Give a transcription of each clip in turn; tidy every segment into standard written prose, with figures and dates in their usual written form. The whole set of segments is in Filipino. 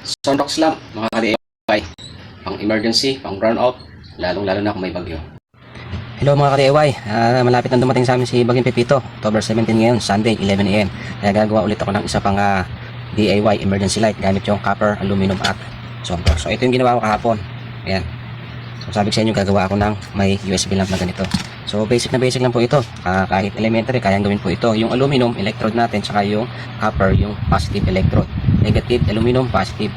Sunrox lamp, mga ka-DIY, pang emergency, pang brownout, lalong-lalo na kung may bagyo. Hello mga ka-DIY, malapit na dumating sa amin si Baging Pepito, October 17 ngayon, Sunday, 11 AM. Kaya gagawa ulit ako ng isa pang DIY emergency light gamit yung copper, aluminum at sunrox. So ito yung ginawa ko kahapon. Ayan. So sabi ko sa inyo, gagawa ako ng may USB lamp na ganito. So basic na basic lang po ito. Kahit elementary, kayang gawin po ito. Yung aluminum, electrode natin, saka yung copper, yung positive electrode. Negative, aluminum, positive,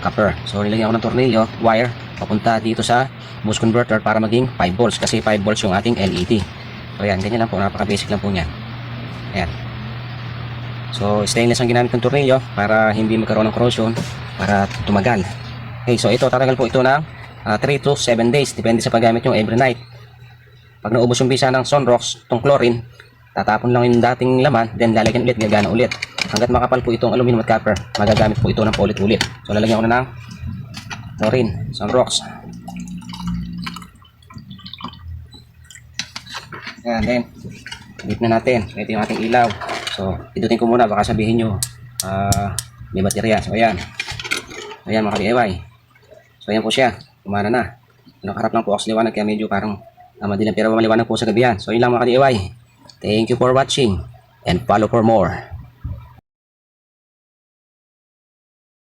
copper. So nilagyan ko ng tornilyo, wire, papunta dito sa boost converter para maging 5 volts. Kasi 5 volts yung ating LED. So yan, ganyan lang po. Napaka-basic lang po niyan. Ayan. So stainless ang ginamit ng tornilyo para hindi magkaroon ng corrosion, para tumagal. Okay, so ito, tatagal po ito ng 3 to 7 days. Depende sa paggamit nyo every night. Pag naubos yung bisa ng sunrox, itong chlorine, tatapon lang yung dating laman, then lalagyan ulit, gagana ulit. Hanggat makapal po itong aluminum at copper, magagamit po ito ng paulit-ulit. So lalagyan ko na ng chlorine, sunrox. Ayan, then higit na natin. So ito yung ating ilaw. So pidutin ko muna, baka sabihin nyo may baterya. So ayan. Ayan mga ka-DIY. So ayan po siya, kumana na. Nakaharap lang po ako sa liwanag kaya medyo parang madilim, pero maliwanag po sa gabi yan. So yun lang mga ka-DIY. Thank you for watching and follow for more.